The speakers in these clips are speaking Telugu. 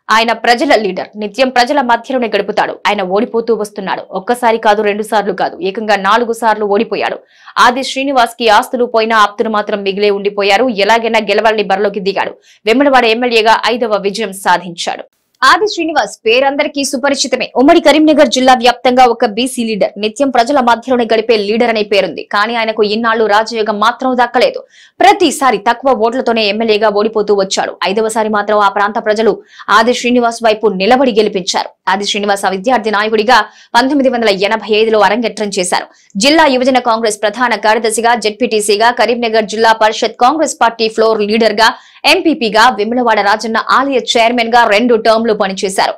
ఆయన ప్రజల లీడర్. నిత్యం ప్రజల మధ్యలోనే గడుపుతాడు. ఆయన ఓడిపోతూ వస్తున్నాడు. ఒక్కసారి కాదు, 2 సార్లు కాదు, ఏకంగా 4 సార్లు ఓడిపోయాడు. ఆది శ్రీనివాస్ కి ఆస్తులు పోయినా ఆప్తులు మాత్రం మిగిలే ఉండిపోయారు. ఎలాగైనా గెలవాలని బరిలోకి దిగాడు. వెమ్మడవాడ ఎమ్మెల్యేగా 5వ విజయం సాధించాడు. ఆది శ్రీనివాస్ పేరందరికీ సుపరిచితమే. ఉమ్మడి కరీంనగర్ జిల్లా వ్యాప్తంగా ఒక బీసీ లీడర్. నిత్యం ప్రజల మధ్యలోనే గడిపే లీడర్ అనే పేరుంది. కానీ ఆయనకు ఇన్నాళ్లు రాజయోగం మాత్రం దక్కలేదు. ప్రతిసారి తక్కువ ఓట్లతోనే ఎమ్మెల్యేగా ఓడిపోతూ వచ్చాడు. 5వసారి మాత్రం ఆ ప్రాంత ప్రజలు ఆది శ్రీనివాస్ వైపు నిలబడి గెలిపించారు. ఆది శ్రీనివాస్ విద్యార్థి నాయకుడిగా 1985లో అరంగేట్రం చేశారు. జిల్లా యువజన కాంగ్రెస్ ప్రధాన కార్యదర్శిగా, జెడ్పీటీసీగా, కరీంనగర్ జిల్లా పరిషత్ కాంగ్రెస్ పార్టీ ఫ్లోర్ లీడర్ గా, ఎంపీపీగా, వెములవాడ రాజన్న ఆలయ చైర్మన్ గా 2 టర్మ్లు పనిచేశారు.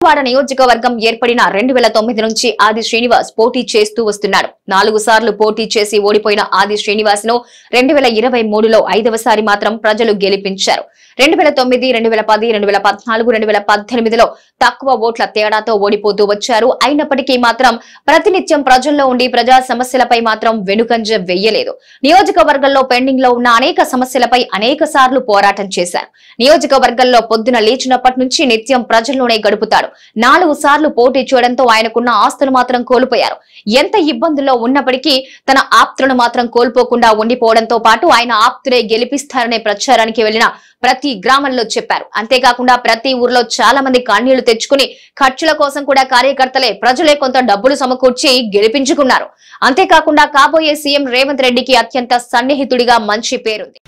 వాడ నియోజకవర్గం ఏర్పడిన 2009 నుంచి ఆది శ్రీనివాస్ పోటీ చేస్తూ వస్తున్నాడు. 4 సార్లు పోటీ చేసి ఓడిపోయిన ఆది శ్రీనివాస్ ను 2023లో 5వసారి మాత్రం ప్రజలు గెలిపించారు. 2009, 2010, 2014, 2018లో తక్కువ ఓట్ల తేడాతో ఓడిపోతూ వచ్చారు. అయినప్పటికీ మాత్రం ప్రతినిత్యం ప్రజల్లో ఉండి ప్రజా సమస్యలపై మాత్రం వెనుకంజ వెయ్యలేదు. నియోజకవర్గంలో పెండింగ్ లో ఉన్న అనేక సమస్యలపై అనేక సార్లు పోరాటం చేశారు. నియోజకవర్గంలో పొద్దున లేచినప్పటి నుంచి నిత్యం ప్రజల్లోనే గడుపుతాడు. 4 సార్లు పోటీ చేయడంతో ఆయనకున్న ఆస్తులు మాత్రం కోల్పోయారు. ఎంత ఇబ్బందుల్లో ఉన్నప్పటికీ తన ఆప్తులను మాత్రం కోల్పోకుండా ఉండిపోవడంతో పాటు ఆయన ఆప్తులే గెలిపిస్తారనే ప్రచారానికి వెళ్లిన ప్రతి గ్రామంలో చెప్పారు. అంతేకాకుండా ప్రతి ఊర్లో చాలా మంది కన్నీళ్లు తెచ్చుకుని ఖర్చుల కోసం కూడా కార్యకర్తలే, ప్రజలే కొంత డబ్బులు సమకూర్చి గెలిపించుకున్నారు. అంతేకాకుండా కాబోయే సీఎం రేవంత్ రెడ్డికి అత్యంత సన్నిహితుడిగా మంచి పేరుంది.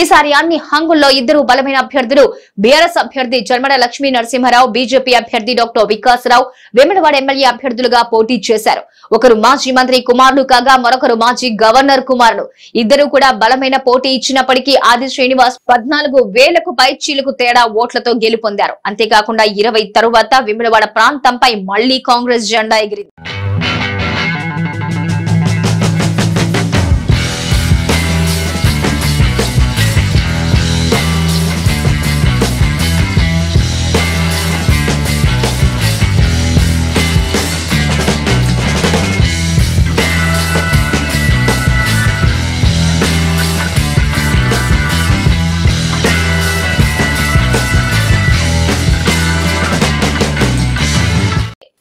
ఈసారి అన్ని హంగుల్లో 2 బలమైన అభ్యర్థులు, బీఆర్ఎస్ అభ్యర్థి జర్మడ లక్ష్మీ నరసింహారావు, బీజేపీ అభ్యర్థి డాక్టర్ వికాసరావు వెములవాడ ఎమ్మెల్యే అభ్యర్థులుగా పోటీ చేశారు. ఒకరు మాజీ మంత్రి కుమారులు కాగా మరొకరు మాజీ గవర్నర్ కుమారులు. ఇద్దరు కూడా బలమైన పోటీ ఇచ్చినప్పటికీ ఆది శ్రీనివాస్ 14,000కు పైచీలకు తేడా ఓట్లతో గెలుపొందారు. అంతేకాకుండా 20 తరువాత వెములవాడ ప్రాంతంపై మళ్లీ కాంగ్రెస్ జెండా ఎగిరింది.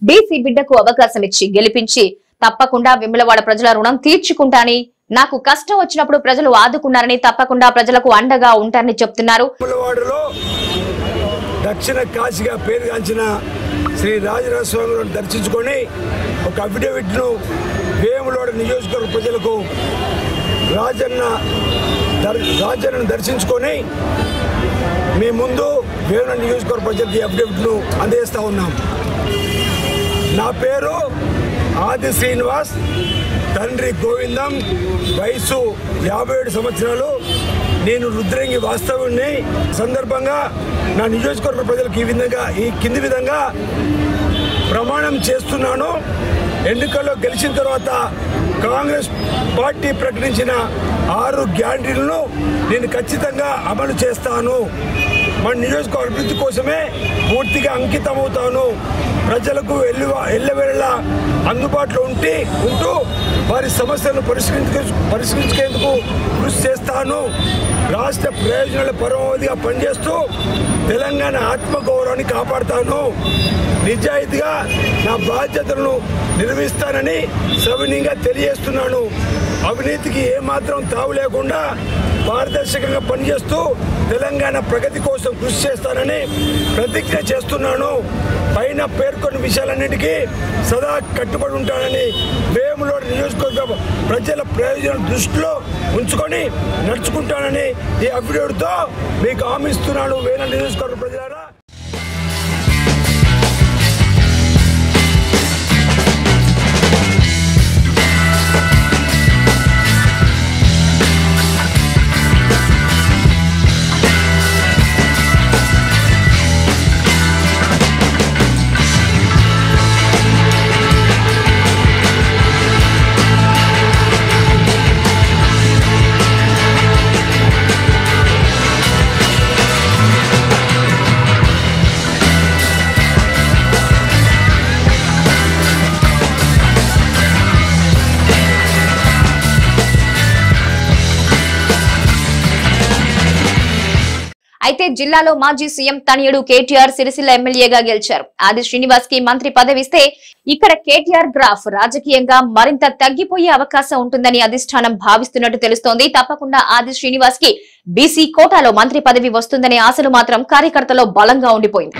బీసీ బిడ్డకు అవకాశం ఇచ్చి గెలిపించి తప్పకుండా వెములవాడ ప్రజల రుణం తీర్చుకుంటానని, నాకు కష్టం వచ్చినప్పుడు ప్రజలు ఆదుకున్నారని, తప్పకుండా ప్రజలకు అండగా ఉంటారని చెప్తున్నారు. వెములవాడలో దక్షిణ కాశీగా పేరుగాంచిన శ్రీ రాజరాజస్వామిని దర్శించుకొని ఒక అఫిడవిట్ ను వేములవాడ నియోజకవర్గ ప్రజలకు రాజన్నను దర్శించుకొని మీ ముందు వేములవాడ నియోజకవర్గ ప్రజలకు అఫిడవిట్ ను అందజేస్తా ఉన్నాం. నా పేరు ఆది శ్రీనివాస్, తండ్రి గోవిందం, వయసు 57 సంవత్సరాలు. నేను రుద్రంగి వాస్తవుని. సందర్భంగా నా నియోజకవర్గ ప్రజలకు ఈ కింది విధంగా ప్రమాణం చేస్తున్నాను. ఎన్నికల్లో గెలిచిన తర్వాత కాంగ్రెస్ పార్టీ ప్రకటించిన 6 గ్యారంటీలను నేను ఖచ్చితంగా అమలు చేస్తాను. మన నియోజకవర్గ అభివృద్ధి కోసమే పూర్తిగా అంకితమవుతాను. ప్రజలకు ఎల్లవేళలా అందుబాటులో ఉంటూ వారి సమస్యలను పరిష్కరించేందుకు కృషి చేస్తాను. రాష్ట్ర ప్రయోజనాల పరమావధిగా పనిచేస్తూ తెలంగాణ ఆత్మగౌరవాన్ని కాపాడుతాను. నిజాయితీగా నా బాధ్యతలను నిర్వహిస్తానని సవినీయంగా తెలియజేస్తున్నాను. అవినీతికి ఏమాత్రం తావు లేకుండా పారదర్శకంగా పనిచేస్తూ తెలంగాణ ప్రగతి కోసం కృషి చేస్తానని ప్రతిజ్ఞ చేస్తున్నాను. పైన పేర్కొన్న విషయాలన్నిటికీ సదా కట్టుబడి ఉంటానని వేములవాడ నియోజకవర్గ ప్రజల ప్రయోజనం దృష్టిలో ఉంచుకొని నడుచుకుంటానని ఈ అఫిడవిట్తో మీకు హామీ ఇస్తున్నాను. వేములవాడ నియోజకవర్గ ప్రజలారా. అయితే జిల్లాలో మాజీ సీఎం తనయుడు కేటీఆర్ సిరిసిల్ల ఎమ్మెల్యేగా గెలిచారు. ఆది శ్రీనివాస్ కి మంత్రి పదవి ఇస్తే ఇక్కడ కేటీఆర్ గ్రాఫ్ రాజకీయంగా మరింత తగ్గిపోయే అవకాశం ఉంటుందని అధిష్టానం భావిస్తున్నట్టు తెలుస్తోంది. తప్పకుండా ఆది శ్రీనివాస్ కి బీసీ కోటాలో మంత్రి పదవి వస్తుందనే ఆశలు మాత్రం కార్యకర్తలో బలంగా ఉండిపోయింది.